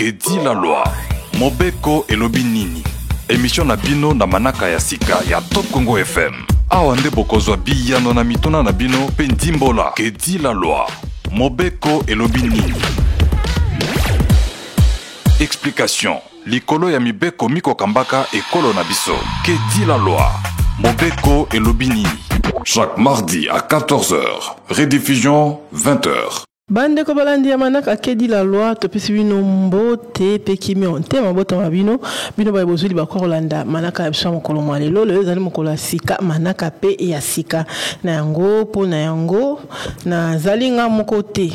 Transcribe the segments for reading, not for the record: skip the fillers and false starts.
que dit la loi. Mobeko elobi nini. Émission na bino na manaka ya sika ya Top Congo FM. Awa nde bokozwa biyano na mituna na bino pe ndimbola. Que dit la loi. Mobeko elobi nini. Explication. Likolo ya mibeko miko kambaka ekolo na biso. Que dit la loi. Mobeko elobi nini. Chaque mardi à 14h. Rediffusion 20h. Bande ko balandi ya manaka que dit la loi to pesi bino mbote pe kimi on te mabota mabino bino ba bozuli ba ko landa manaka ya biso mokolo malelo le ezali mokolo sika manaka pe ya sika na yango po na yango na zalinga mokote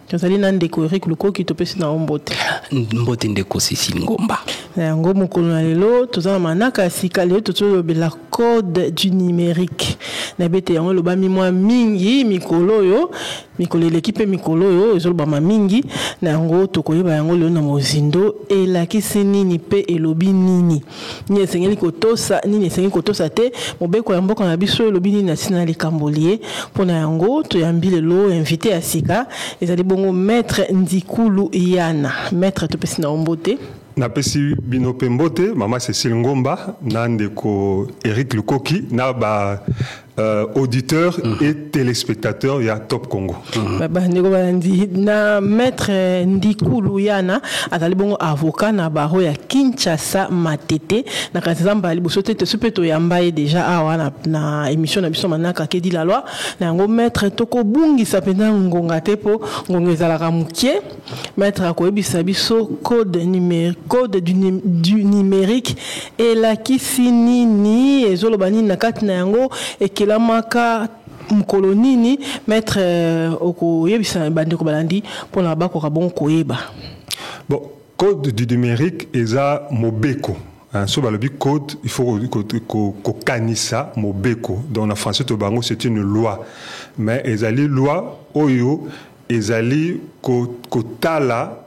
tozali na ndeko Eric Lukoki to pesi na mbote ndeko Cécile Ngomba na yango mokolo malelo tozala manaka ya sika le tozolobela code du numérique na bete yango lobami mwa mingi mikolo yo mikolo l'équipe mikolo yo ezolobama mingi na yango tokoyeba yango leo na mozindo elakisi nini pe elobi nini ni esengeli kotosa nini esengeli kotosa te mobeko ya mboka na biso elobi nini na sina likambolie pona yango toyambi lelo invité ya sika ezali bongo maître Ndikulu Yana maître topesi na ombote na pesi bino pembote mama Cécile Ngomba na ndeko Eric Lukoki na ba auditeurs et téléspectateurs ya Top Congo. Baba ndeko balandi na maître Ndikulu Yana azali bongo avocat na baro ya Kinshasa Matete na kazamba liboso te supeto yamba déjà awa na émission na biso manaka que dit la loi na ngo maître toko bungi sapena ngonga tepo ngongezala ka mukie maître akoyebisa biso code du numérique et la kisinini ezoloba nini na kati na yango ekelamaka mkolonini maître okoyebisa bandeko balandi pona bakoka bon koyeba. Bon, code du numérique eza mobeko. So balobi code, il faut ko kanisa mobeko. Dans le français to bango c'est une loi. Mais ezali loi oyo ezali ko tala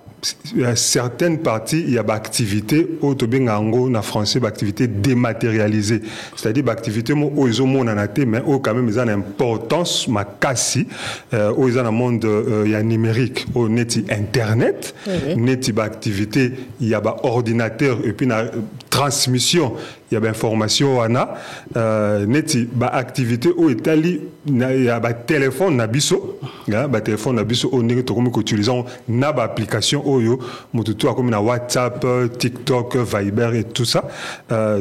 certaines parties il y a activité autobengango na français activité dématérialisée, c'est-à-dire activité mo ozo monanate mais au quand même ils ont une importance makasi au ils ont un monde il y a numérique au neti internet neti activité il y a ordinateur et puis na transmission il y a information wana neti activité au Italie il y a téléphone na biso téléphone na biso on est comme utilisant na application oyo mututu comme na WhatsApp, TikTok, Viber et tout ça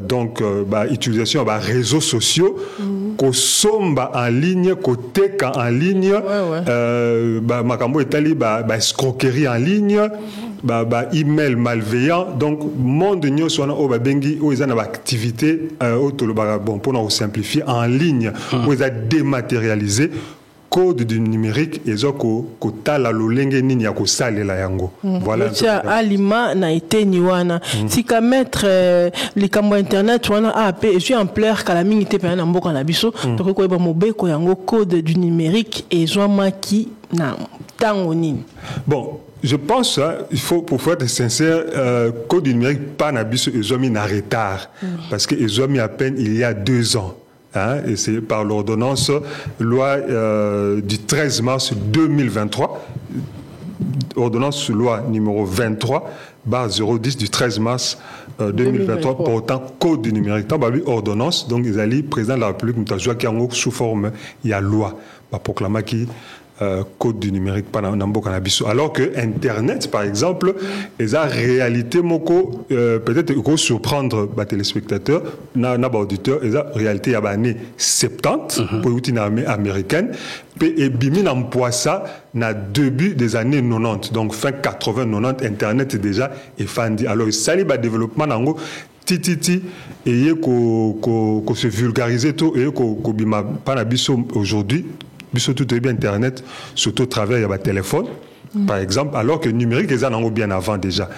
donc utilisation réseaux sociaux ko somba en ligne ko teka en ligne makambo Italie escroquerie en ligne email malveillant donc monde nyo sona o bengi o ezana activité bon pour nous simplifier en ligne o eza dématérialisé code du numérique ezoko ko tala lolenge nini ya ko salela yango voilà tia alima na eteni wana sika mettre likambo internet wana AP je suis en pleur kala mingi te pe na mboka na biso to ko eba mobeko yango code du numérique ezwamaki na tango nini. Bon, je pense il faut pour être sincère code du numérique pas na biso ezomi na retard parce que ezomi à peine il y a 2 ans. Et c'est par l'ordonnance loi du 13 mars 2023, ordonnance loi numéro 23/010 du 13 mars 2023 portant code du numérique. Tant ordonnance, donc ils allaient président de la République, nous avons sous forme il y a loi, proclamé qui code du numérique alors que internet par exemple est en réalité moko peut-être qu'on surprendre les téléspectateurs na auditeurs est en réalité ya année 70 pour une armée américaine et bimi na mpoisa na début des années 90 donc fin 80 90 internet déjà est fandi alors ça li ba développement nango tititi et ko se vulgariser tout et ko bima pas na biso aujourd'hui surtout bien internet surtout au travers il y a téléphone par exemple alors que numérique les en bien avant déjà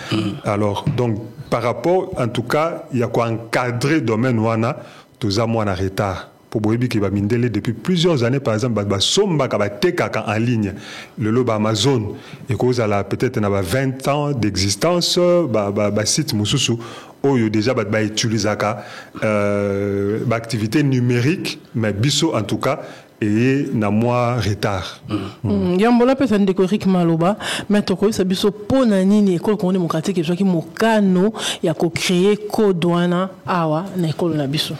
alors donc par rapport en tout cas il y a quoi encadrer domaine wana tous à moi en retard pour boyebi qui va mindele depuis plusieurs années par exemple somba ka teka en ligne le lobe Amazon et cause à la peut-être na 20 ans d'existence site mususu oyo déjà utilisaka activité numérique mais biso en tout cas et na moi retard. Yambola peut s'en décorer maloba, mais toko ça biso pona nini école Congo démocratique qui mokano ya ko créer codouana awa na école na biso.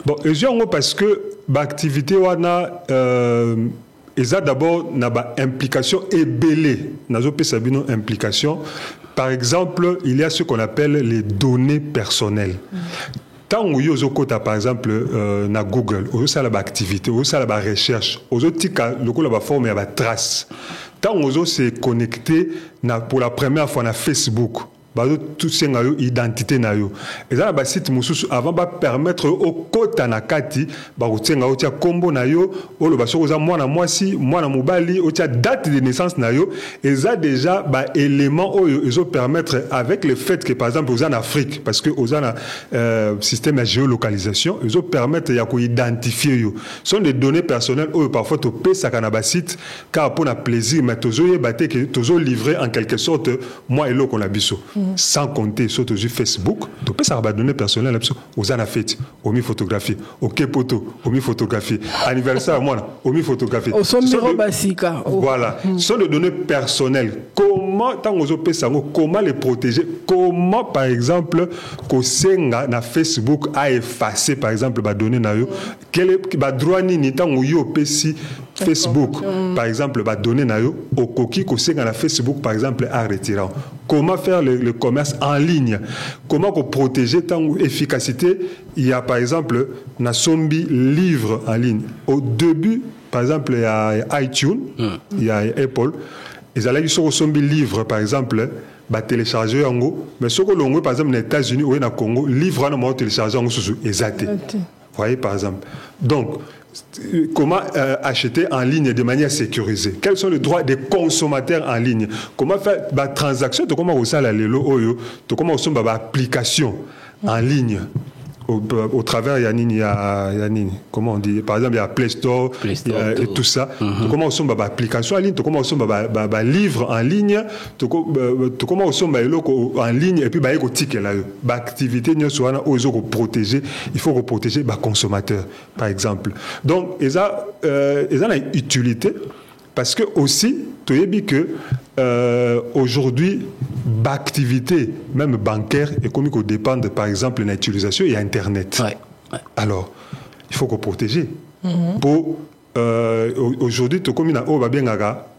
Bon, et parce que l'activité wana eza d'abord na ba implication ébélée, nazo pe sabino implication. Par exemple, il y a ce qu'on appelle les données personnelles. Tant où vous avez par exemple na Google, vous avez l'activité, vous avez la recherche, vous avez la forme et la trace. Tant où vous se connecté pour la première fois na Facebook, tout ce identité na yo. Et ça ba site mususu avant ba permettre au kota na kati ba utenga otia kombo na yo, o lo ba sokoza mwana mwasi, mwana mobali, otia date de naissance na yo. Et ça déjà ba élément o yo permettre avec le fait que par exemple aux en Afrique parce que aux en système de géolocalisation, ils permettre ya ko identifier yo. Ce sont des données personnelles o parfois to pesa kana ba site car pour na plaisir mais tozo yebate que tozo livrer en quelque sorte moi et lo qu'on a biso. Sans compter sur Facebook, tu peux savoir données personnelles aux anafêtes, aux mi photographies, au kepoto, aux mi photographies, anniversaire moi, aux mi photographies. Au sommet basika. Voilà, ce sont des données personnelles. Comment tant aux comment les protéger? Comment par exemple que senga na Facebook a effacé par exemple ba données na yo, quel est ba droit ni tant où yo pesi Facebook par exemple ba données na yo au coquille que senga na Facebook par exemple a retiré. Comment faire le commerce en ligne? Comment protéger tant efficacité? Il y a par exemple na sombi livre en ligne. Au début, par exemple, il y a iTunes, il y a Apple. Ils allaient sur sombi livre par exemple, bah télécharger en gros. Mais ce que l'on par exemple aux États-Unis ou au Congo, livre en télécharger en gros sous exact. Vous voyez par exemple. Donc comment acheter en ligne de manière sécurisée? Quels sont les droits des consommateurs en ligne? Comment faire la transaction? Comment on sait la lelo? Comment on sait l'application en ligne? Au travers, il y a comment on dit, par exemple, il y a Play Store et tout ça. Comment on sait l'application en ligne? Comment on sait le livre en ligne? Comment on sait en ligne? Et puis, il y a des tickets là. L'activité, il faut protéger. Il faut protéger les consommateurs, par exemple. Donc, ils ont une utilité parce que aussi, tu as dit que aujourd'hui, l'activité, même bancaire, économique, dépend par exemple de l'utilisation et Internet. Ouais. Alors, il faut qu'on protège. Pour aujourd'hui, tu comme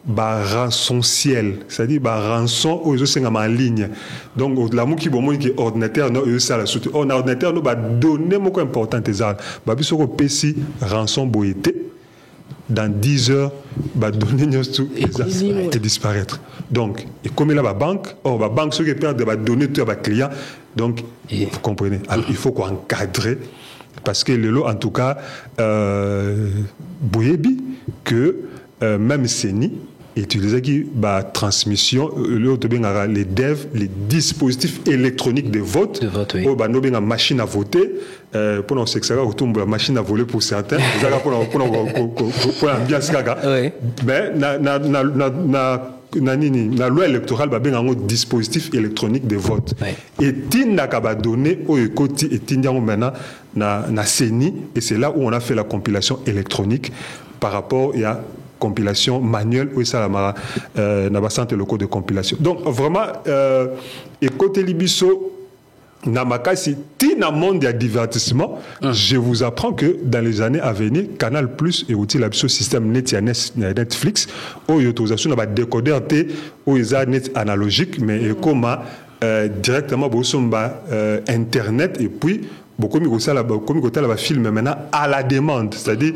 rançonniel, c'est-à-dire rançon aux en ligne. Donc, la mouki bon qui ordinateur, non, ça la soute. On ordinateur, nous va donner beaucoup important tes armes. Babi sur le PC rançon boité. Dans 10 heures, bah donner tout et disparaître. Donc, et comme il a la banque, la banque ceux qui perdent va donner tout à client. Donc, vous comprenez. Alors, il faut qu'on encadre parce que le lot, en tout cas, Boyebi que même CENI utilisait qui transmission les devs, les dispositifs électroniques de vote, oui. Machine à voter. Pour nous c'est que ça la machine à voler pour certains pour l'ambiance mais la loi électorale va bien un dispositif électronique de vote et tinda ka ba donné au côté et tinda maintenant na CENI et c'est là où on a fait la compilation électronique par rapport à compilation manuelle ou ça n'a pas centre locaux de compilation. Donc vraiment et côté libiso Namakasi, tina monde de divertissement, je vous apprends que dans les années à venir, Canal Plus et outil la système Netflix, où il y a décodeur où il y a net analogique, mais comment directement Internet et puis beaucoup de films maintenant à la demande, c'est-à-dire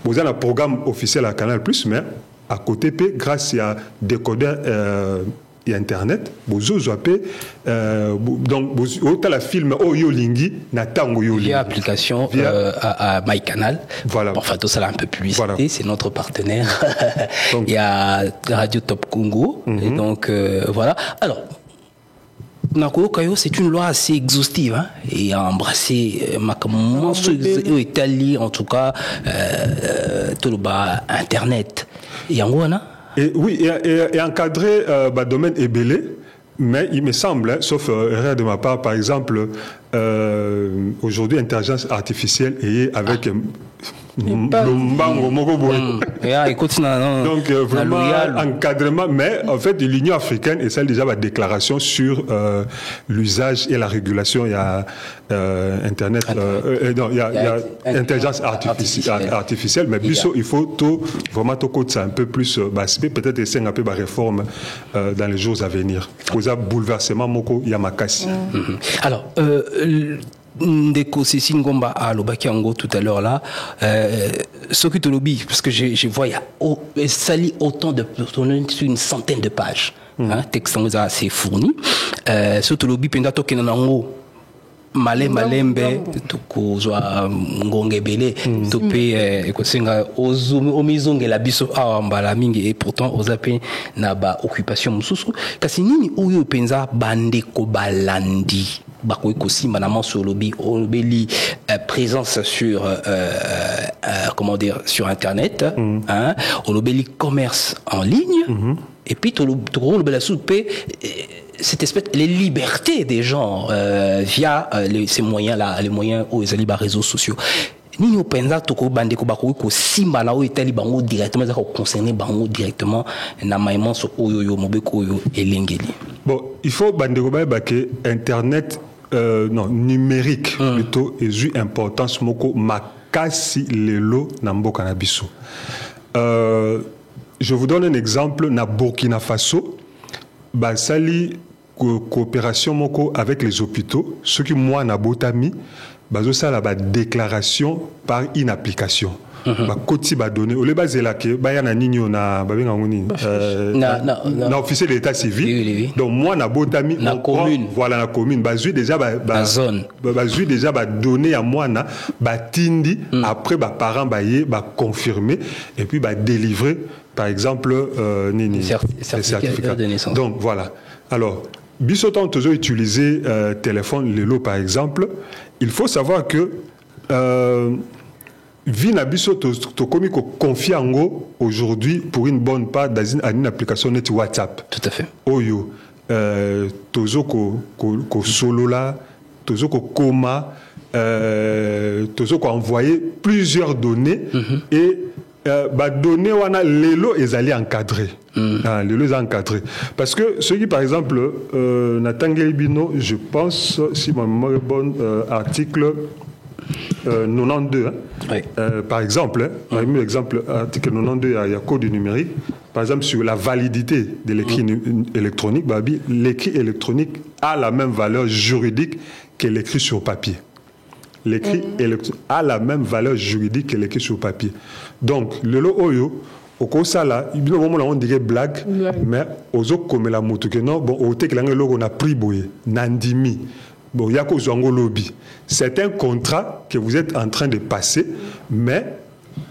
vous avez un programme officiel à Canal Plus, mais à côté grâce à décodeur et Internet, vous avez donc vous la film Oyolingi Natango Yolingi via application à MyCanal. Voilà. Enfin tout ça là un peu publicité, voilà. C'est notre partenaire. Donc, il y a Radio Top Congo et donc voilà. Alors Nakolo Kayo, c'est une loi assez exhaustive hein, et a embrassé Italie en tout cas tout le bas Internet. Et en Rwanda. Et oui, et encadrer le domaine ébélé, mais il me semble, sauf erreur de ma part, par exemple, aujourd'hui, intelligence artificielle et avec Lombango moko boy. Écoute, Donc vraiment encadrement, mais en fait l'Union africaine et celle déjà la déclaration sur l'usage et la régulation. Il y a internet, non, il y a intelligence artificielle, mais biso il faut tout vraiment tout côté un peu plus peut-être essayer un peu de réforme dans les jours à venir. Cause bouleversement moko yamakasi. Alors Ndeko Cécile Ngomba à Lobakiango tout à l'heure là, ce que tu lobby, parce que je vois, il y a sali autant de sur une centaine de pages. Texte assez fourni. Ce que tu lobby, pendato kenanango. Malembe tukozwa ngongebele topé ekosenga omizonge la biso mbala mingi et pourtant ozape na ba occupation mususu kasi nini oyo penza bandeko balandi bakoy kosimba na manso lobby obeli présence sur comment dire sur internet olobeli commerce en ligne et puis to lobela soupe cette espèce les libertés des gens via ces moyens-là, les moyens aux réseaux sociaux. Ni openza toko bandeko bako ko simba na o itali bango directement ça concerner bango directement na maïman so oyo mobeko oyo elengeli. Bon, il faut bandeko ba que internet non numérique plutôt et ju importance moko makasi lelo na mboka na biso. Je vous donne un exemple na Burkina Faso. Basali coopération moko avec les hôpitaux, ce qui moi na botami bazo ça la déclaration par une application. Ba koti ba donner au le bazela ke ba yana ninyo na ba benga ngoni na officier de l'état civil. Donc moi na botami na commune, voilà la commune bazui déjà zone bazui déjà ba donner à moi na ba tindi après ba parents ba yé ba confirmer et puis ba délivrer par exemple nini certificat de naissance. Donc voilà. Alors bisotant toujours utiliser téléphone lelo par exemple, il faut savoir que Vina biso to komi ko confiango aujourd'hui pour une bonne part dans une application net WhatsApp. Tout à fait. Oyo tozo ko solola, tozo ko koma, tozo ko envoyer plusieurs données et bah données wana lelo ezali encadré. Lelo est encadré parce que ceux qui par exemple Natangeli Bino, je pense si ma mémoire est bonne, article 92 oui. Par exemple exemple article 92 il y a code du numérique par exemple sur la validité de l'écrit électronique babi l'écrit électronique a la même valeur juridique que l'écrit sur papier. L'écrit électronique a la même valeur juridique que l'écrit sur papier. Donc le lo oyo au cours là il on dirait blague mais aux autres comme la moto que non bon au tek la on a pris boye nandimi. Bon, il y a qu'aux lobby. C'est un contrat que vous êtes en train de passer, mais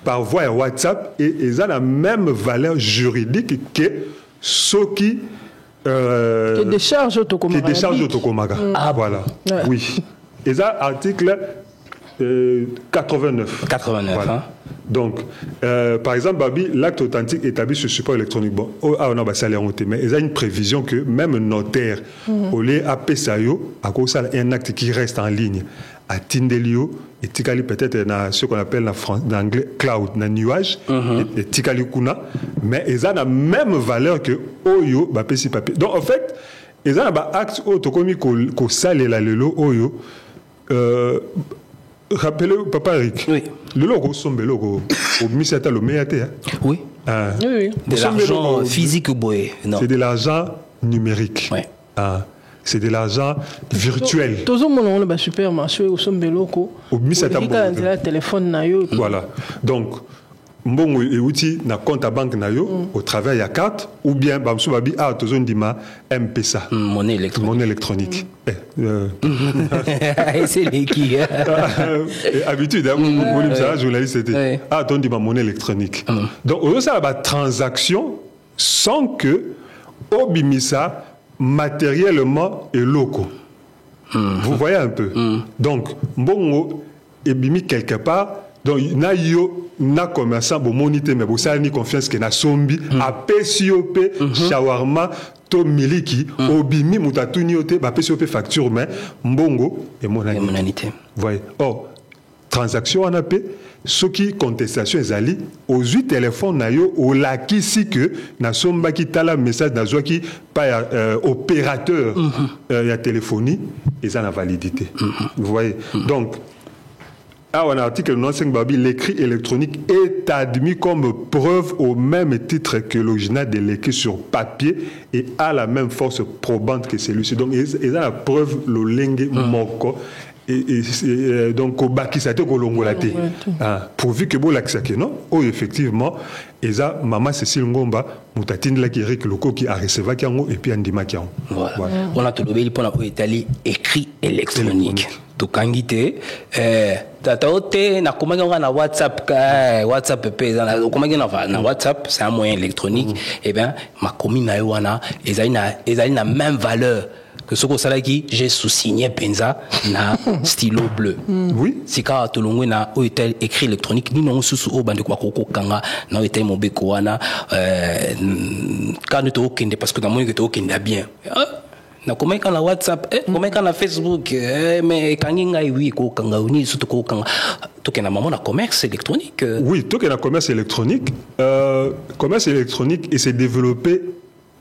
par voie WhatsApp, et ils ont la même valeur juridique que ceux qui déchargent Autocomaga. Voilà. Ouais. Oui. Ils ont article 89. 89, voilà. Hein? Donc, par exemple, Babi, l'acte authentique établi sur support électronique. Bon, on a salaire mais il y a une prévision que même notaire, au lieu à Pesayo, à cause de un acte qui reste en ligne, à Tindelio, et Tikali peut-être dans ce qu'on appelle en anglais cloud, dans nuage, et Tikali Kuna, mais ils ont la même valeur que Oyo, Bapesi Papier. Donc, en fait, ils ont un acte autocomique qu'au sale et la lelo Oyo. Rappelez-vous, Papa Eric. Oui. Le logo sombe logo au ministère le meilleur. Oui. Oui. De l'argent physique boy. Non. C'est de l'argent numérique. Oui. C'est de l'argent virtuel. Tout le monde a un supermarché au sombe logo. Au ministère le téléphone na yo. Voilà. Donc mbongo et outil na compte à banque na yo au travers ya carte ou bien bamsou babi tozo ndima M-Pesa monnaie électronique. C'est les qui habitude ça journaliste c'était ton ndima monnaie électronique. Donc on ça la transaction sans que obimisa matériellement et locaux. Vous voyez un peu. Donc mbongo ebimi quelque part. Donc, na commerçant, bon, monité, mais vous savez, ni confiance que na sombi, a PCOP, shawarma, to miliki, obimi, moutatuni, ote, ba PCOP facture, mais mbongo, et monanité. Voyez. Or, transaction en AP, ce qui contestation ezali aux 8 téléphones na yo au lakisi que na somba ki tala message na zo ki pas opérateur ya téléphonie ils ont la validité. Vous voyez. Donc un article 95 Babi, l'écrit électronique est admis comme preuve au même titre que l'original de l'écrit sur papier et a la même force probante que celui-ci. Donc, ils ont la preuve, le lingue moko. Et donc, au baki, ça a été kolongolate. Pourvu que bon l'accès, non? Oh, effectivement, Eza, maman Cécile Ngomba, Moutatine la qui Eric Loko qui a recevé Kiango et puis Andima Kiango. Voilà. On a tout le pour la Italie écrit électronique. Tukangite tata ote na komanga na WhatsApp WhatsApp pe na komanga na WhatsApp c'est un moyen électronique et bien ma commune na wana ezali na même valeur que ce que ça qui j'ai sous-signé penza na stylo bleu. Oui, si ka tolongwe na hôtel écrit électronique ni non susu o bande kwa koko kanga na hôtel mobeko wana quand to okende parce que na moyen que to okende bien. Comment on a WhatsApp, comment on a Facebook, mais quand il y a oui, quand on a surtout quand on a maman la commerce électronique. Oui, tout est la commerce électronique. Commerce électronique et s'est développé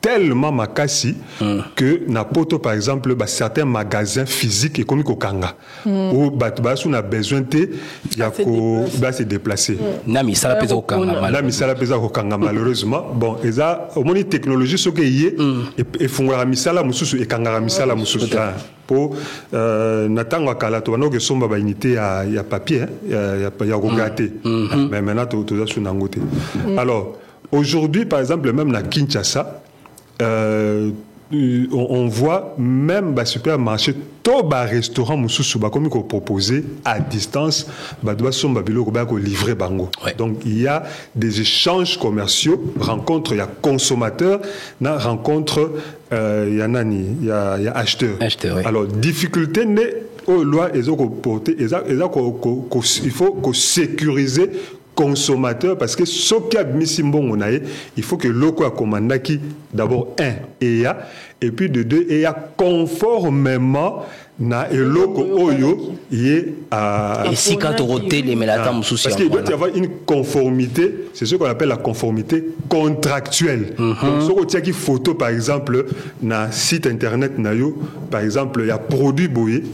tellement makasi que na poto par exemple certains magasins physiques et comme Kanga où on a besoin de se déplacer. Nami ça la pesa au Kanga. Nami ça la pesa au Kanga malheureusement. Bon, et ça au moins technologie ce qu'il y et fongora misala mususu et Kanga misala mususu pour natanga kala to no que somba ba unité à papier ya regarder. Mais maintenant tout ça sur nangote. Alors aujourd'hui par exemple même na Kinshasa on voit même les supermarchés, tous les restaurants comme ils proposé à distance, livrer bango. Donc il y a des échanges commerciaux, rencontres, il y a consommateurs, rencontres, il y a acheteurs. Alors difficulté n'est loi il faut sécuriser consommateur parce que ce qui a mis il faut que l'eau a commandé qui d'abord et puis de deux et conformément na eloko oyo yé à et si quand on les mélatams parce qu'il doit y avoir une conformité, c'est ce qu'on appelle la conformité contractuelle. Donc ce qui photo par exemple na site internet na yo par exemple il y a produit boyé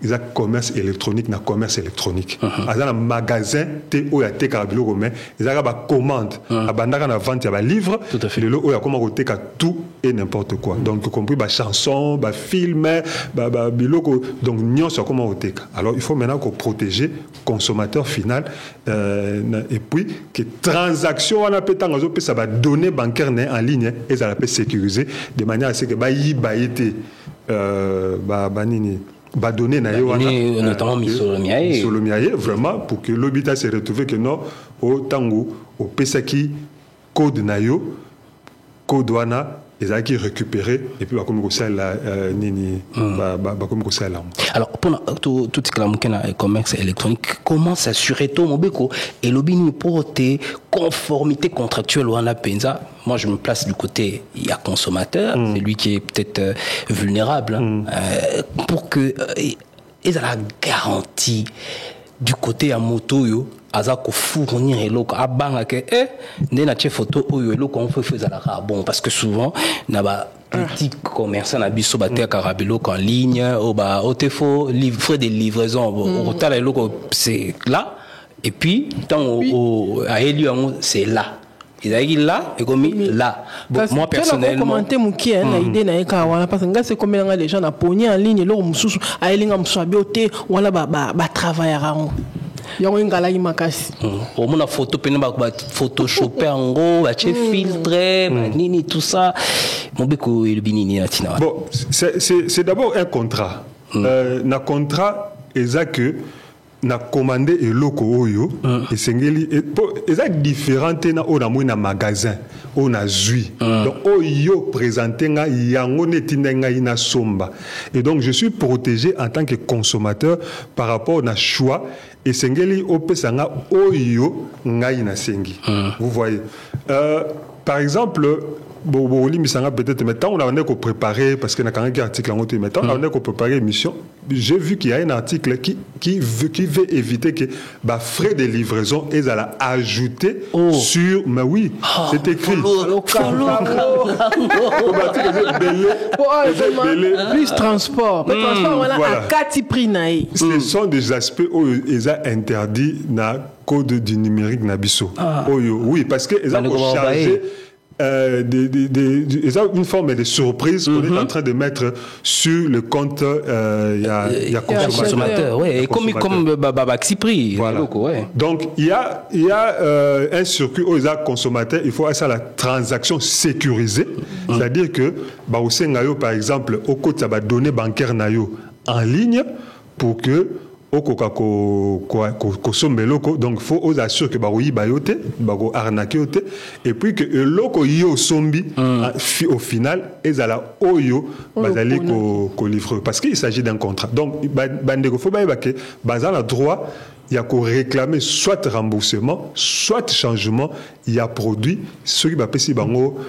ils ont commerce électronique na commerce électronique ils ont un magasin te o ya te karabilo romain ils ont ba commande abandaka na vente ya ba livre le lo o ya comment côté tout et n'importe quoi donc y compris ba chanson ba film ba biloko donc nyonso comment côté alors il faut maintenant qu'on protéger consommateur final et puis que transaction on a peut tant ngazo ça va donner bancaire en ligne et ça la peut sécuriser de manière à ce que ba yi ba été ba nini ba donner na yo notamment Misolomiaye vraiment pour que l'habitat se retrouve que non au tango au pesaki code na yo code wana ils ont récupéré et puis comme ça la nini comme ça là. Alors pour tout ce commerce électronique comment s'assurer tout mobeko et l'obini pour tes conformités contractuelles ou en penza moi je me place du côté il y a consommateur c'est lui qui est peut-être vulnérable pour que ils a la garantie du côté à moto yo azako fournir eloko abanga ke ndena che photo oyo eloko on fait faire bon parce que souvent na ba petit commerçant na biso ba te karabelo en ligne au ba otefo livrer des livraisons au tala eloko c'est là et puis tant au à Elio c'est là ils a là et comme là bon, moi personnellement commenter muki na idée na eka wana parce que c'est comme les gens na pogné en ligne lo mususu a elinga musabiote wala ba travaillera yango ngala makasi au moins la photo pena ba photoshopper ngo ba che filtrer nini tout ça mon beko le binini atina bon c'est d'abord un contrat na contrat exact que na commandé eloko oyo esengeli exact différente na ona moi na magasin on a zui donc oyo présenté nga yango netinda nga ina somba et donc je suis protégé en tant que consommateur par rapport na choix esengeli opesanga oyo nga ina sengi vous voyez par exemple bon, peut-être maintenant on a préparé parce que na quand article en mais on a préparé émission j'ai vu qu'il y a un article qui veut éviter que frais de livraison et à ajouter sur. Mais oui, c'est écrit. Plus transport. Voilà. À 4 prix. Ce sont des aspects où ils ont interdit dans le code du numérique Nabiso. Oui, parce qu'ils ont chargé. Ils ont une forme de surprise qu'on est en train de mettre sur le compte il y a consommateur. Ouais, comme Baxipri. Voilà. Donc il y a un circuit où ils ont consommateur, il faut ça la transaction sécurisée, c'est-à-dire que par exemple au côté ça va donner bancaire nayo en ligne pour que donc il faut aux assurer que arnaquer et puis que loko yo sombi au final ils ala oyo bazali ko livrer parce qu'il s'agit d'un contrat. Donc bandeko faut que bazala droit il y a qu'on réclamer soit remboursement soit changement il y a produit ce qui va passer bango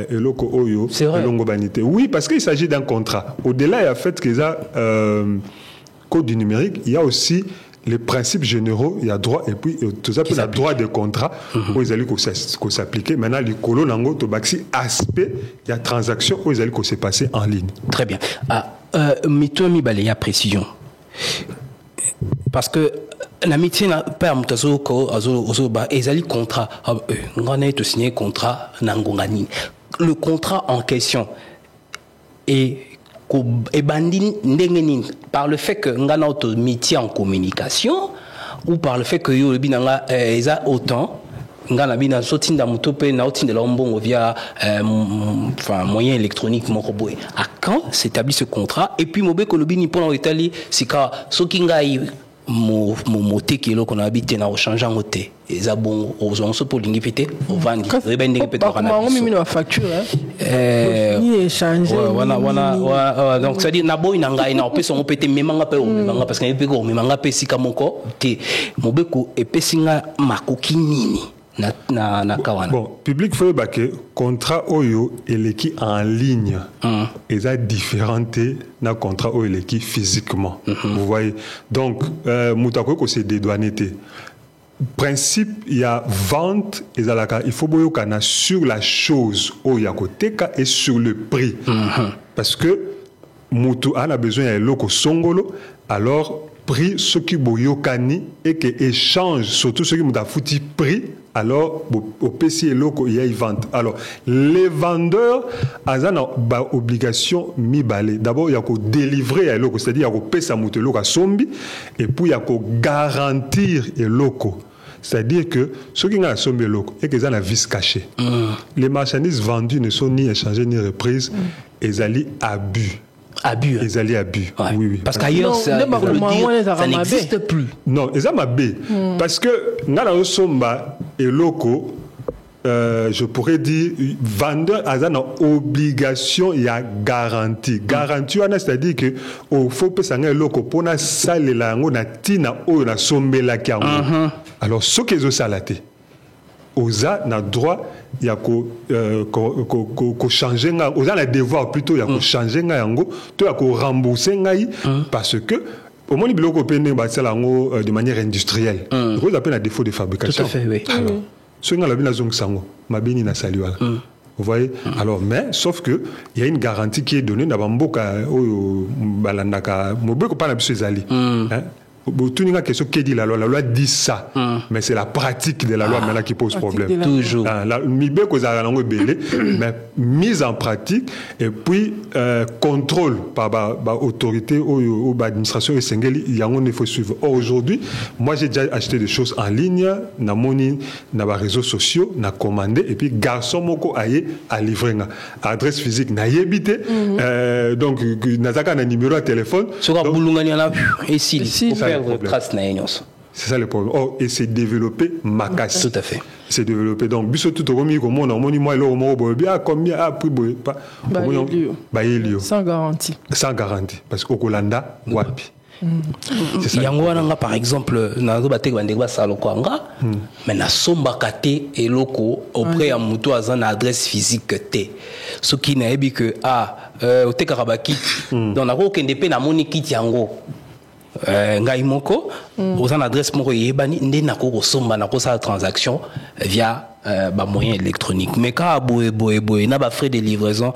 loko oyo longo banité. Oui, parce qu'il s'agit d'un contrat. Au-delà il y a fait que ça code du numérique, il y a aussi les principes généraux, il y a droit, et puis tout ça, il y a droit de contrat, où ils allaient s'appliquer. Maintenant, les colons, aspect, il y a transaction, où ils allaient se passer en ligne. Très bien. Mito Mibale, il y a précision. Parce que la métier n'a pas un ils allaient contrat, on a signé contrat, le contrat en question est par le fait que nous avons un métier en communication ou par le fait que nous avons autant via moyen électronique à quand s'établit ce contrat et puis pour l'Italie c'est que ce qui mon qui est là qu'on a habité dans le changeant et ça bon aux onces pour l'ingipité au vendre facture donc ça dit na boy nanga ina opesa on pété memanga pe parce que pe ko memanga pe sika moko te mobeko epesinga makoki nini na kawana. Bon, public faut baquer contrat oyo et l'équipe en ligne. Et ça différente na contrat oyo l'équipe physiquement. Vous voyez. Donc mutako ko c'est dédouaneté. Principe il y a vente et il faut boyo kana sur la chose oyo yakoteka et sur le prix. Parce que mutu a besoin de loko songolo alors prix ce qui boyo kani et que échange surtout ce qui muta fouti prix. Alors, au PC loco, il y a une vente. Alors, les vendeurs, ils ont une obligation mi balé. D'abord, il y a qu'à délivrer à loco, c'est-à-dire il y a qu'à payer sa moto loco à sombi, et puis il y a qu'à garantir les locaux. C'est-à-dire que ceux qui ont un sombi loco, et qu'ils ont la vis cachée. Les marchandises vendues ne sont ni échangées ni reprises, et ils allaient abus. Abus. Ils allaient abus. Ouais. Oui. Parce qu'ailleurs, ça n'existe plus. Non, ils ont abus. Parce que, nous avons somba et locaux, je pourrais dire, vendeur a une obligation, il y a garantie. Garantie, c'est-à-dire que, il faut que ça soit locaux pour na salle la ngona tina o na sombe la kiango. Alors, ce qu'ils ont salaté, oza na droit il y a ko changer nga oza na devoir plutôt il y a ko changer nga yango to ya ko rembourser ngai parce que au moins biloko pene ba sala ngo de manière industrielle ko ça appelle un défaut de fabrication. Tout à fait, oui. Alors ce nga la bina zong sango mabini na saliwa. Vous voyez. Alors mais sauf que il y a une garantie qui est donnée na bamboka oyo balandaka mobeko pa na biso ezali hein. Tout une question qui dit la loi dit ça, mais c'est la pratique de la loi maintenant qui pose problème. Toujours. Mais mise en pratique et puis contrôle par l'autorité ou l'administration et il y a un faut suivre. Or aujourd'hui, moi j'ai déjà acheté des choses en ligne, na moni, na réseaux sociaux, na commandé et puis garçon moko aye à livrer na adresse physique na yebité, donc nazaka na numéro de téléphone. Sur ici. C'est ça le problème. Oh, et c'est développé macasse. Tout à fait. C'est développé. Donc, biso tout au milieu, comme on a moi, combien a pris sans garantie. Sans garantie. Parce qu'au Kolanda, wapi. C'est ça. Yango wana par exemple nazo bateka bandeko basalo kwanga mais na somba kate eloko auprès ya muto aza na adresse physique te ce qui na ebi que oteka kabaki donc nako kende pe na moni kit yango ngai moko oza na adresse moko yebani nde nako kosomba nako sa transaction via ba moyen électronique mais ka boye na ba frais de livraison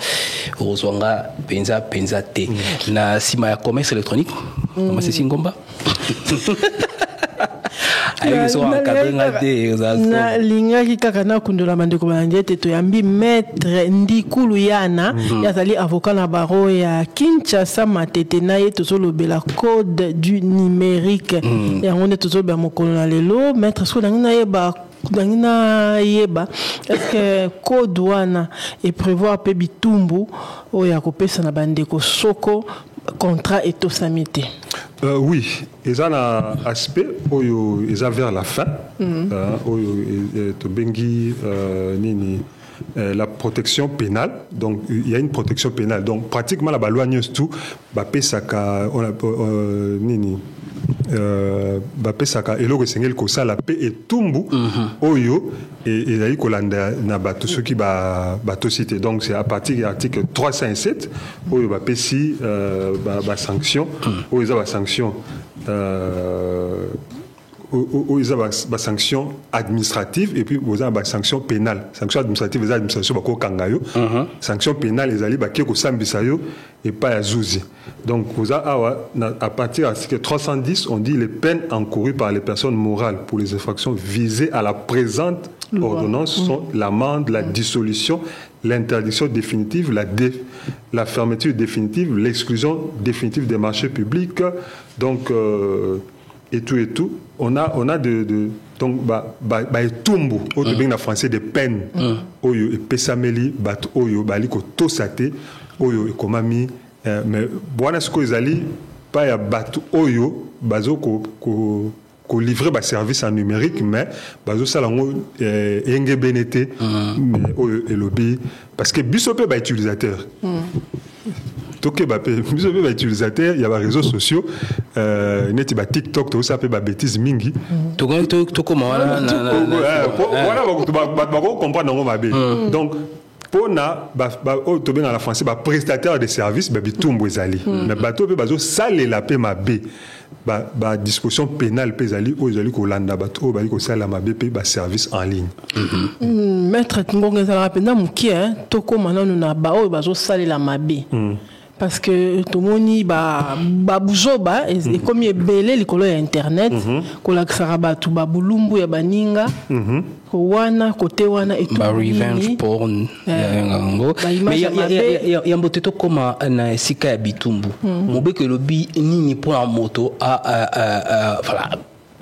ozwanga penza te na sima ya commerce électronique comment c'est singomba nalingaki kaka nakundola bandeko banje ete toyambi maître Ndikulu Yana yazali avocat na baro ya Kinshasa Matete na ye tozolobela code du numérique yango nde tozolobela mokolo na lelo maître so yeba est-ce que code wana et prévoir pe bitumbu oya kopesa na bandeko soko contrat et tout samité. Oui, ils ont un aspect où ils ont vers la fin, la protection pénale. Donc il y a une protection pénale. Donc pratiquement la loi tout, bapesaka eloko esengeli kosala pe etumbu oyo ezali kolanda na bato soki bato cité. Donc c'est à partir de l'article 307 oyo bapesi sanction oyo eza sanction sanction administrative et puis vous avez sanction pénale. Sanction administrative les administration bako kangayo. Sanction pénale les ali baki ko sambisa yo et pas à Zouzi. Donc vous avez à partir de l'article 310 on dit les peines encourues par les personnes morales pour les infractions visées à la présente ordonnance sont l'amende, la dissolution, l'interdiction définitive, la fermeture définitive, l'exclusion définitive des marchés publics. Donc et tout, on a donc etumbu oyo bien en français des peines oyo epesameli bat oyo bali ko tosate oyo ekomami mais bwana siko ezali pa ya bat oyo bazo ko livrer ba service en numérique mais bazo sala ngo enge benete mais oyo elobi parce que bisope ba utilisateur toke biso pe ba utilisateur il y a ba réseaux sociaux neti ba TikTok to ça pe ba bêtise mingi to comment voilà ba comprendre ngo mabe donc pona to bien en français ba prestataire de services ba bitumbu ezali mais bato pe bazo salela pe mabe ba disposition pénale pe ezali o ezali ko landa bato o bali ko sala mabe pe ba service en ligne maître ngonga za rapenda mukie to koma nanu na ba o bazo salela mabe parce que tout le monde ba buzoba et comme il belé likolo ya internet ko la saraba tu ba bulumbu ya baninga ko wana côté wana et tout revenge porn yango mais ya mboteto koma na sika ya bitumbu mobeke lobi nini pour la moto voilà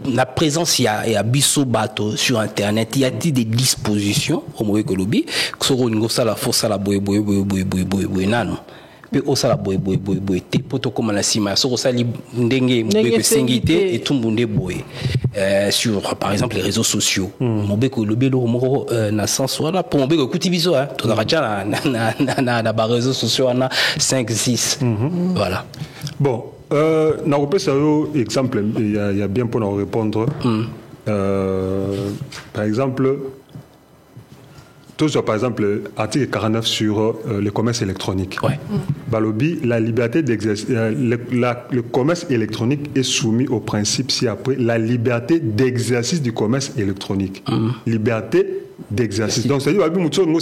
la présence il y a biso bato sur internet il y a-t-il des dispositions au mauvais que lobby que ngo sala force la boy nano pe osala boy te poto comme la sima so osali ndenge mbeko singité et tumbunde boy sur par exemple les réseaux sociaux mbeko lobelo moko na sens wala pour mbeko kuti biso to racha na ba réseaux sociaux na 5 6 voilà bon na repesa yo exemple il y a bien pour nous répondre par exemple par exemple, article 49 sur le commerce électronique. Ouais. Balobi, la liberté d'exercice, le commerce électronique est soumis au principe ci-après la liberté d'exercice du commerce électronique. Liberté d'exercice. Donc, c'est-à-dire que nous sommes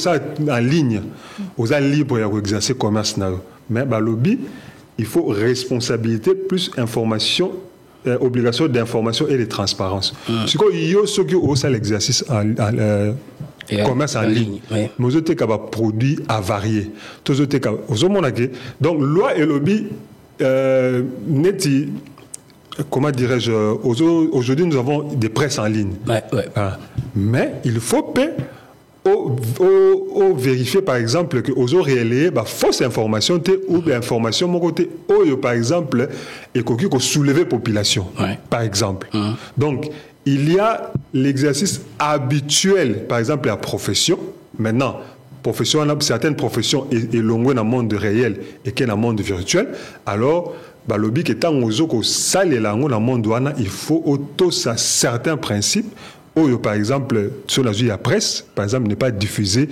en ligne, nous sommes libres d'exercer le commerce. Mais Balobi, il faut responsabilité plus information, obligation d'information et de transparence. C'est quoi, il y a ceux qui ont l'exercice commerce en ligne. Nous avons des produits avariés. Donc, loi et lobby, comment dirais-je, aujourd'hui nous avons des presses en ligne. Mais il faut vérifier par exemple que aux réels fausse information ou information mon côté par exemple et qu'on soulever population par exemple. Donc il y a l'exercice habituel, par exemple la profession. Maintenant, certaines professions est longue dans le monde réel et qui est dans le monde virtuel. Alors, balobi que tant ozoko salela yango na monde wana il faut autosa certains principes ou par exemple sur la vie à presse par exemple ne pas diffuser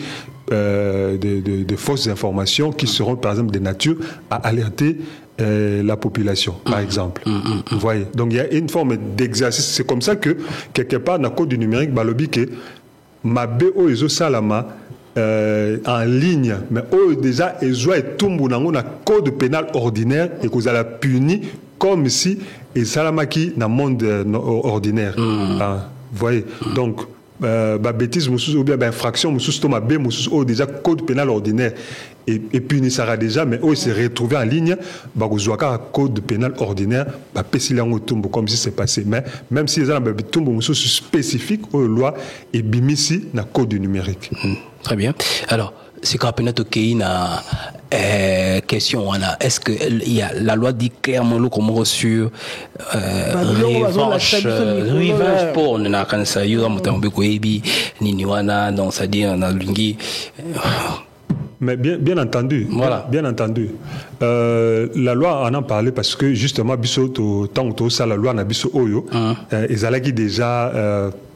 de fausses informations qui seront par exemple de nature à alerter la population, par exemple. Vous voyez. Donc il y a une forme d'exercice. C'est comme ça que quelque part dans le code du numérique, balobi que ma BO ezo salama en ligne, mais déjà ils ont tout le code pénal ordinaire et que vous allez punir comme si et salama qui dans le monde ordinaire. Vous voyez. Donc bêtise ou bien infraction déjà code pénal ordinaire et puni sera déjà mais il s'est retrouvé en ligne un code pénal ordinaire comme si c'est passé mais même si les gens spécifique aux lois et bimisi na code du numérique. Très bien. Alors c'est quand même na question est-ce que il y a la loi dit clairement le comment sur revenge porn na kanisa yo mutambe ko ebi nini wana donc ça dit na lungi. Mais bien entendu, voilà. Bien entendu. La loi en a parlé parce que justement biso tant que ça la loi na biso oyo ezalaki déjà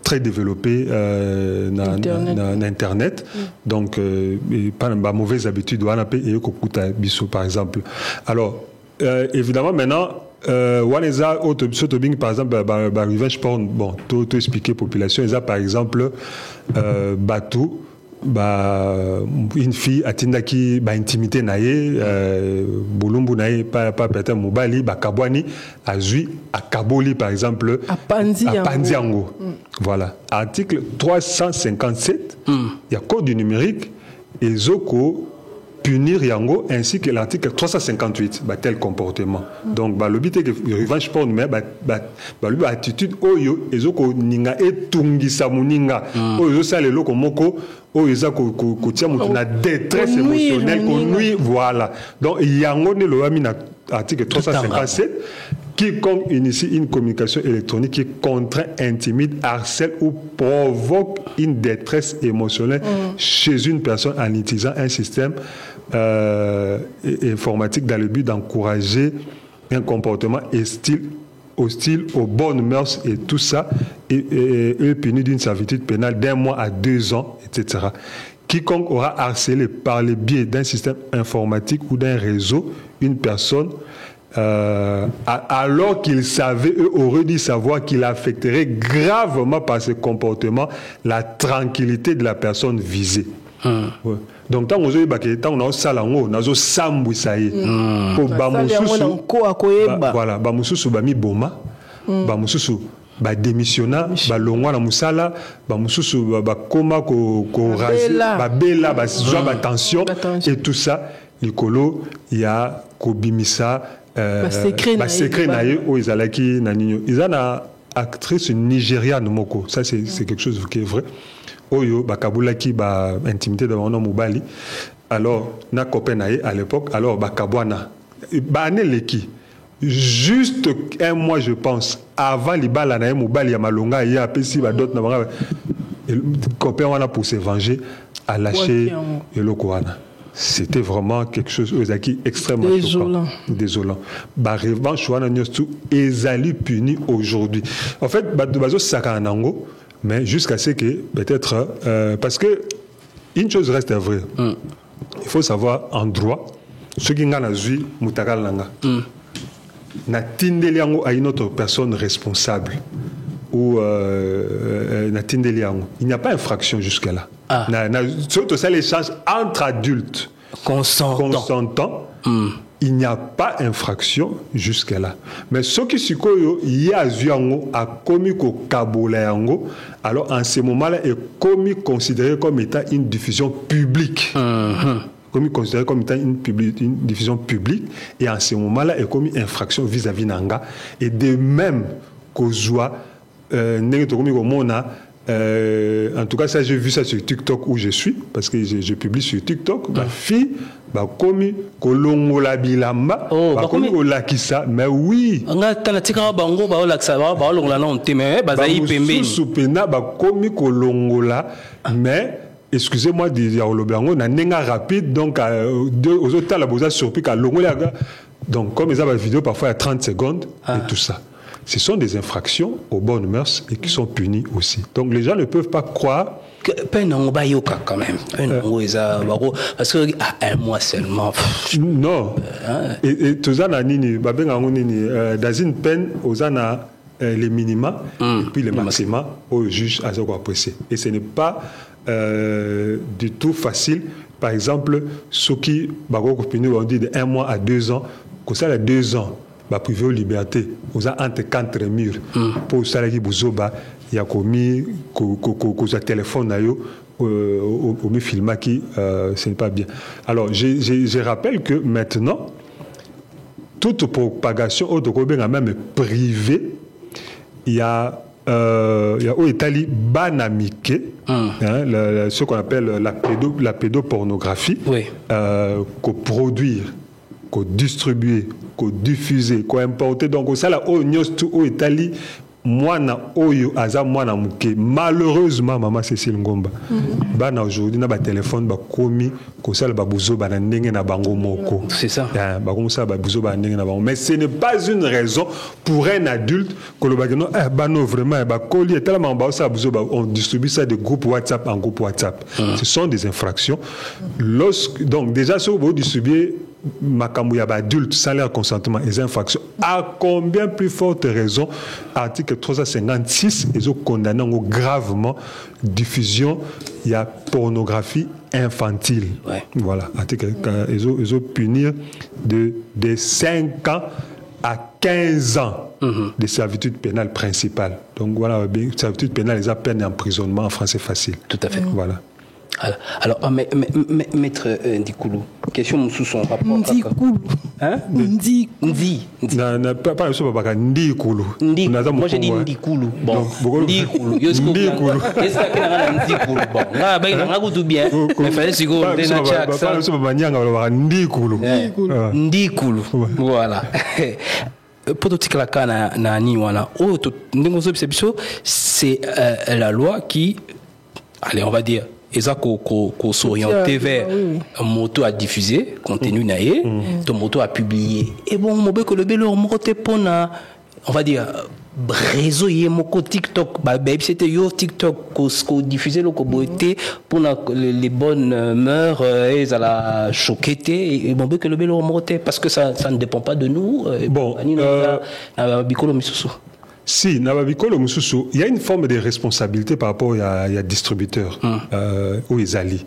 très développé dans Internet. Donc pas une mauvaise habitude wana pe et kokuta biso par exemple. Alors évidemment maintenant Waneza Autobing par exemple revenge porn bon tout expliquer population ça par exemple bateau une fille atindaki intimité naie bolumbu naie pas peut-être mobali kabwani azui a kaboli par exemple a pandiango. Voilà article 357 il y a code du numérique et zoko punir yango ainsi que l'article 358 tel comportement. Donc le but est que revenge porn mais attitude oyo ezoko ninga etungisa muninga oyo ça le loko moko oyo eza ko tia mutu na détresse émotionnelle nuit voilà. Donc yango ne lo ami na article 357 quiconque initie une communication électronique qui contraint, intimide, harcèle ou provoque une détresse émotionnelle chez une personne en utilisant un système informatique dans le but d'encourager un comportement hostile aux bonnes mœurs et tout ça est puni d'une servitude pénale d'1 mois à 2 ans, etc. Quiconque aura harcelé par le biais d'un système informatique ou d'un réseau une personne alors qu'il savait, eux auraient dû savoir qu'il affecterait gravement par ce comportement la tranquillité de la personne visée. Ouais. Donc tant on a salango nazo sambwisa ye po ba mususu voilà ba mususu ba mi boma ba mususu ba démissionna ba longwa na musala ba mususu ba koma ko raser ba bela ba joie ba tension et tout ça likolo ya ko bimisa ba secret na ye o izalaki na ninyo izana actrice nigériane moko ça c'est quelque chose qui est vrai. Oyo bakabulaki ba intimité de mon mobali alors na copain naé à l'époque alors bakabwana ba neleki juste 1 mois je pense avant libala naé mobali ya malonga ya pesi ba d'autres na copain wana pour se venger a lâché eloko wana. C'était vraiment quelque chose qui extrêmement désolant. Ba revanche wana nyostu ezali puni aujourd'hui. En fait bazo saka nango mais jusqu'à ce que peut-être parce que une chose reste vraie. Il faut savoir en droit ce qui ngana zui mutakal nanga na tindeli yango à une autre personne responsable ou na tindeli yango il n'y a pas infraction jusqu'à là surtout ça l'échange entre adultes consentants il n'y a pas infraction jusqu'à là. Mais ce qui se passe, a commis ko kabola yango, alors en ce moment-là, est commis considéré comme étant une diffusion publique. Commis considéré comme étant une diffusion publique, et en ce moment-là, est commis infraction vis-à-vis nanga. Et de même qu'au joie, en tout cas, ça j'ai vu ça sur TikTok où je suis, parce que je publie sur TikTok. Ma fille, commis kolongola bilamba, commis kolakisa, mais oui. Commis kolongola, mais excusez-moi de dire au Lobango, na nenga rapide, donc aux autres la bosa surpris qu'à longola Donc, comme ils ont des vidéos parfois à 30 secondes et tout ça. Ce sont des infractions aux bonnes mœurs et qui sont punies aussi. Donc, les gens ne peuvent pas croire. Quand même. Parce que un mois seulement. Non. Et tout ça, dans une peine, les minima et puis les maxima au juge à apprécier. Et ce n'est pas du tout facile. Par exemple, ceux qui ont dit de 1 mois à 2 ans, que ça a 2 ans, privé aux libertés, aux entre 4 murs, pour ça, il y a commis que téléphone au film qui ce n'est pas bien. Alors, je rappelle que maintenant, toute propagation même privée, il y a au Italie banamike, ce qu'on appelle la pédopornographie, qu'on produire, qu'on distribuer, qu'on diffuser, qu'on importer. Donc, ça là au Italie, malheureusement maman Cécile Ngomba bana aujourd'hui na ba téléphone ba komi ko sala ba buzo bana ndenge na bango moko. C'est ça. Ba comme ça ba buzo bana ndenge na bango. Mais ce n'est pas une raison pour un adulte que le bagano bano vraiment ba colis tellement ba ça buzo on distribue ça de groupe WhatsApp en groupe WhatsApp. Ce sont des infractions. Donc déjà si vous distribuez Makamouya adulte sans leur consentement et infractions, à combien plus forte raison article 356 ils ont condamné gravement diffusion il y a pornographie infantile. Voilà, article ils ont punir de 5 ans à 15 ans de servitude pénale principale. Donc voilà, servitude pénale ils ont peine d'emprisonnement en français facile. Tout à fait. Voilà. Alors, maître Ndikoulou, question sous son rapport. Ndikoulou. Hein? Ndi. Pas le pas Ndikoulou. Moi j'ai dit Ndikoulou. Bon, Ndikoulou. Ndikoulou. Est-ce qu'il y a un Ndikoulou? Bon, là, ben, on a tout bien. Mais fallait se go. Ndikoulou. Voilà. C'est la loi qui, allez, on va dire, qu'on s'orienter vers moto à diffuser, contenu naïe, ton moto à publier. Et bon, mon que le bélo, on va dire, réseau y est mon TikTok, c'était yo TikTok qu'on diffusait le beauté pour les bonnes mœurs et à la choqueté et bon que le bélo parce que ça ne dépend pas de nous. Bon, si, il y a une forme de responsabilité par rapport à distributeur ou les alliés.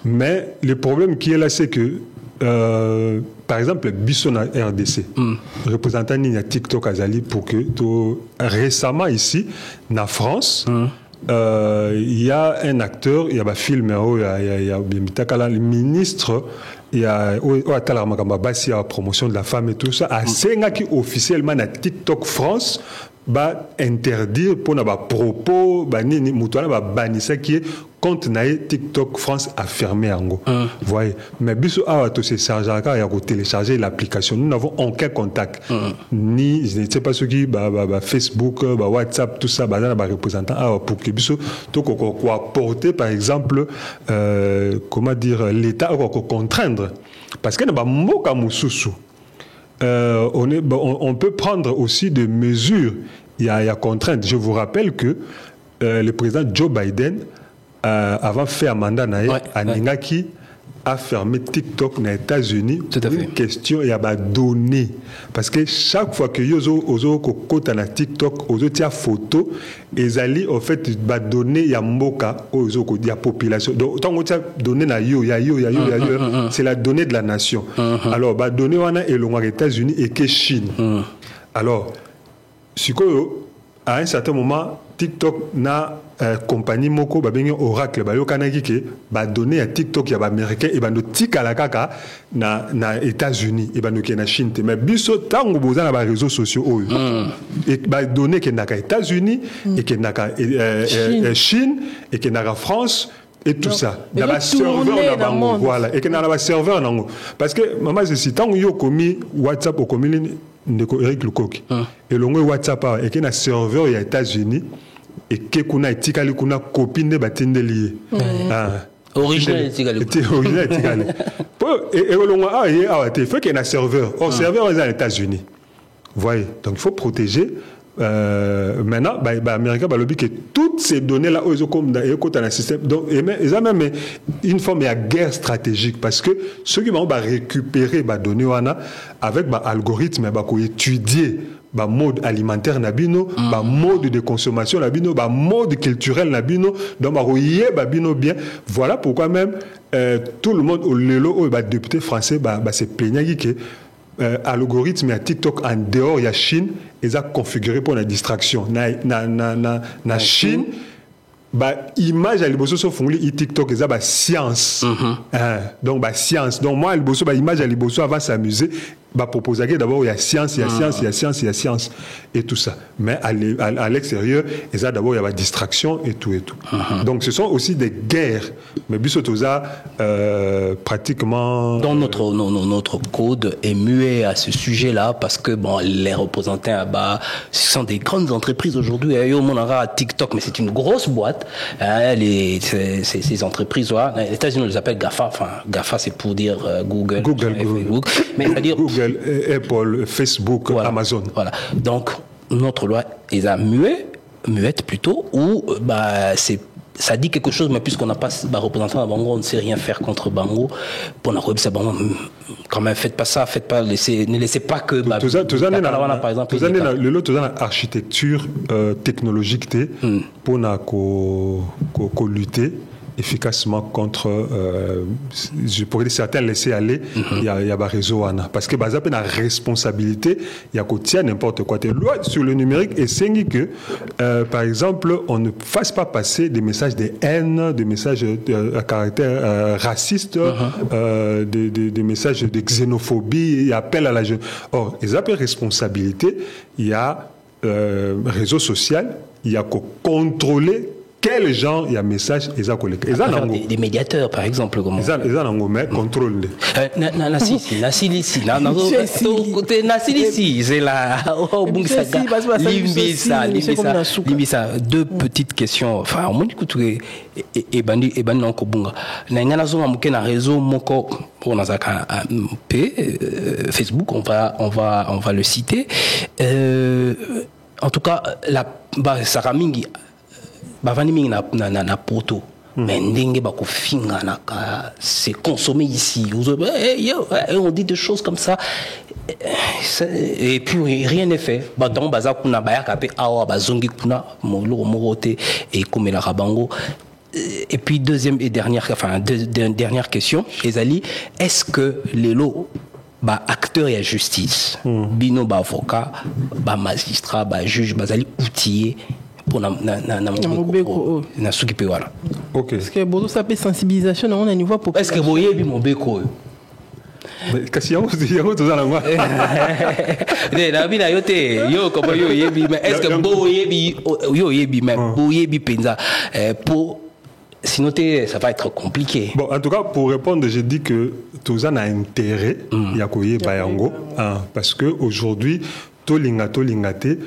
Mais le problème qui est là, c'est que, par exemple, Bissona RDC, représentant de TikTok Azali, pour que récemment ici, en France, il y a un acteur, il y a un film, il y a le ministre, il y a la promotion de la femme et tout ça, à qui officiellement à TikTok France, va interdire pour nos propos, ni mutuana va bannir ça qui est compte naïe TikTok France a fermé en gros. Voyez, mais biso a tout se charger il y a télécharger l'application. Nous n'avons aucun contact. Ni je ne sais pas ce qui Facebook, WhatsApp, tout ça, représentant pour que biso tout quoi porter par exemple comment dire l'État ou contraindre parce que n'a pas moka mususu. On peut prendre aussi des mesures. Il y a contrainte. Je vous rappelle que le président Joe Biden, avant fait un mandat, Ningaki a fermé TikTok aux États-Unis pour une question et a donné. Parce que chaque fois que vous avez na TikTok, vous avez photo, et allez en fait donner il y a moka aux la population. Donc tant que vous avez donné c'est la donnée de la nation. Alors donner on a et aux États-Unis et que Chine. Alors à un certain moment TikTok n'a compagnie moko Oracle kanaki ke donner à TikTok ya américain et tika la kaka na États-Unis et na Chine mais biso tango boza na réseaux sociaux et donner que na États-Unis et que na Chine et que na France et tout ça na ba serveur na bango voilà et que na ba serveur nango parce que maman c'est tango yo komi WhatsApp au komi ndeko Eric Lukoki et longo WhatsApp et que na serveur ya États-Unis et que kuna etikali kuna copine de batinde lié original etikali original etikali pour il faut qu'il y ait un serveur. Or, serveur, est aux États-Unis. Vous voyez? Donc, il faut protéger. Maintenant, Américain, lobby que toutes ces données-là, ils ont comme dans un système. Donc, ils ont même une forme de guerre stratégique parce que ceux qui vont récupérer les données avec l'algorithme, ils étudier le mode alimentaire, le mode de consommation, le mode culturel, donc ils bien. Voilà pourquoi même tout le monde, le député français, se plaignait que l'algorithme à TikTok en dehors, il y a Chine, ils ont configuré pour la distraction. Na Chine, image à l'image sur TikTok, ils ont science. Donc, science. Donc, moi, image à l'image avant s'amuser, proposer d'abord il y a science, il y a science, il y a science, il y a science et tout ça. Mais à l'extérieur, il y a d'abord il y a la distraction et tout et tout. Donc ce sont aussi des guerres. Mais Bissotoza pratiquement. Dans notre code est muet à ce sujet-là parce que les représentants ce sont des grandes entreprises aujourd'hui. On aura TikTok, mais c'est une grosse boîte. Ces entreprises-là, les États-Unis on les appelle GAFA. Enfin, GAFA c'est pour dire Google. Facebook. Mais c'est-à-dire Google, Apple, Facebook, voilà, Amazon. Voilà. Donc, notre loi est muette plutôt, où ça dit quelque chose, mais puisqu'on n'a pas représentant à Bango, on ne sait rien faire contre Bango. Pour la web, c'est bon, quand même, faites pas ça, ne laissez pas que. Par exemple, l'architecture technologique pour lutter efficacement contre, je pourrais dire certains laisser aller, il y a des réseaux. Parce que, la responsabilité, il y a qu'au tient n'importe quoi. La loi sur le numérique et c'est que, par exemple, on ne fasse pas passer des messages de haine, des messages à caractère raciste, des messages de xénophobie, et appel à la jeune. Or, les appels responsabilité, il y a réseau social, il y a qu'au contrôler quel genre il y a message ils ont collecté des médiateurs par exemple comment ils ont mais contrôle c'est là Limbisa deux petites questions enfin moi écoute et bandi nako bunga na ngana zonga muke na réseau moko on a Facebook on va le citer en tout cas Sarah Mingi bavani mingi na poto mais ndenge ba kofinga na c'est consommé ici on dit des choses comme ça et puis rien n'est fait donc baza kuna bayaka pe awa bazongi kuna molo morote et comme la rabango. Et puis deuxième et dernière question Ezali, est-ce que les lots acteurs et justice bino avocat magistrat juge bazali outillé pour na suki voilà. OK. Est-ce que bozo ça peut sensibilisation on a niveau pour est-ce que boye bi mobeko kasi yango tozana ngwa na bina yote yo comme yo yebi mais est-ce que yo yebi même boyebi penza pour sinon ça va être compliqué. Bon, en tout cas, pour répondre, j'ai dit que tout ça a intérêt, yakoye bayango, parce que aujourd'hui, tolingate,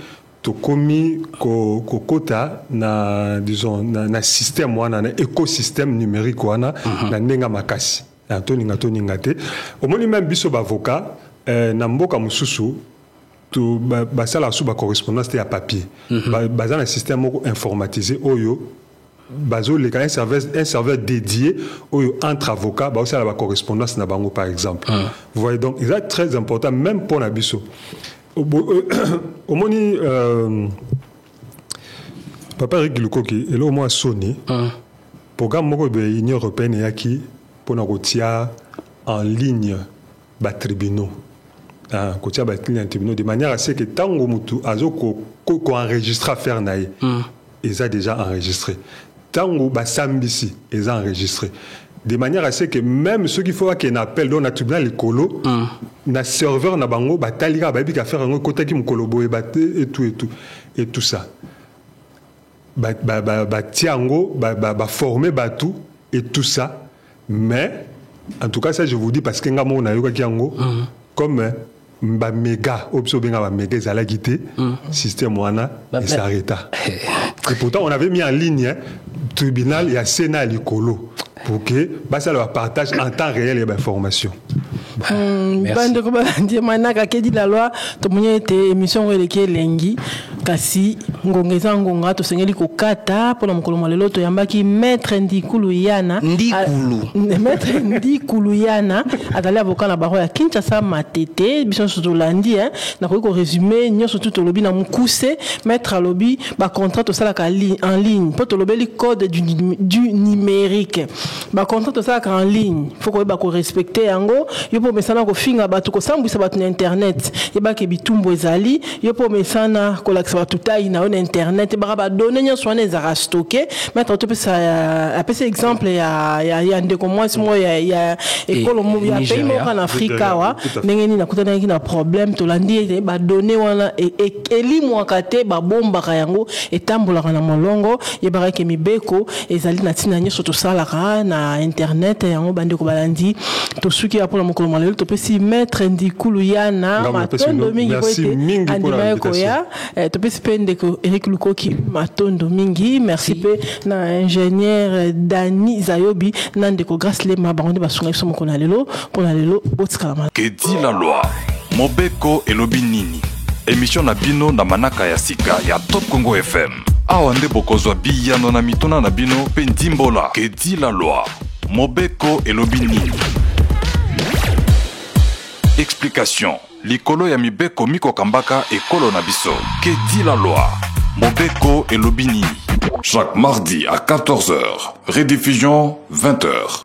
to komi kokota na disons na système wana na écosystème numérique wana na ndenga makasi. Tolingate. Au moins même biso avocat na mboka mususu to basala sous ba correspondance à papier. Basé un système informatisé oyo bazo le un serveur dédié entre avocats aussi à la correspondance na bango par exemple. Vous voyez donc il est très important même pour la biso au moni papa Eric Lukoki et là moi Sony programme moko de l'Union européenne yaki pour na rotia en ligne ba tribunaux kotia ba tribunaux de manière à ce que tango mutu azo ko enregistrer affaire naï ils a déjà enregistré tango ba sambisi ils ont enregistré de manière à ce que même ceux qui faut qu'il appelle dans le tribunal écolo na serveur na bango batalika ba bika faire un côté qui mukolo boye et tout ça tiango former tout et tout ça mais en tout cas ça je vous dis parce que ngamo na yoka kiango comme ba méga option benga ba méga za la guité système wana et s'arrêta et pourtant on avait mis en ligne tribunal il y a Sénat likolo pour que ça leur partage en temps réel les informations. Bande ko balandi manaka kedi la loi to munye te émission weleke lengi kasi ngongeza ngonga to sengeli ko kata pona mokolo malelo to yambaki maître Ndikulu Yana maître Ndikulu Yana atali avocat na baro ya Kinshasa Matete biso surtout lundi na ko résumer nyo surtout to lobi na mukuse maître lobi ba contrat to sala ka en ligne pour to lobeli code du numérique ba contrat to sala ka en ligne faut ko ba ko respecter yango yo po mesana ko finga batu ko sambwisa batu na internet yeba ke bitumbo ezali yo po mesana ko lakisa batu tai na internet ba ba donner nyo sone za stocker mettre to pesa apesa exemple ya ndeko mwasi mo ya ekolo mo ya pays mo en Afrika wa ndenge na kutana na problème to landi ba donner wana elimu wakate ba bomba ka yango etambola na molongo yeba ke mibeko ezali na tina nyo to sala ka na internet yango bandeko balandi to suki ya pona mokolo malelo to pesi maître Ndikulu Yana matondo mingi koite andima ko ya to pesi pende ko Eric Lukoki matondo mingi merci pe na ingénieur Dani Zayobi nande ko grâce le mabango basunga so mokona lelo pona lelo botikala mal que dit la loi Mobeko elobi nini émission na bino na manaka ya sika ya Top Congo FM awa nde bokozwa biyano na mitona na bino pe ndimbola que dit la loi Mobeko elobi nini. Explication. Likolo ya mibeko miko kambaka ekolo na biso. Que dit la loi? Mobeko et Lobini. Chaque mardi à 14h. Rediffusion 20h.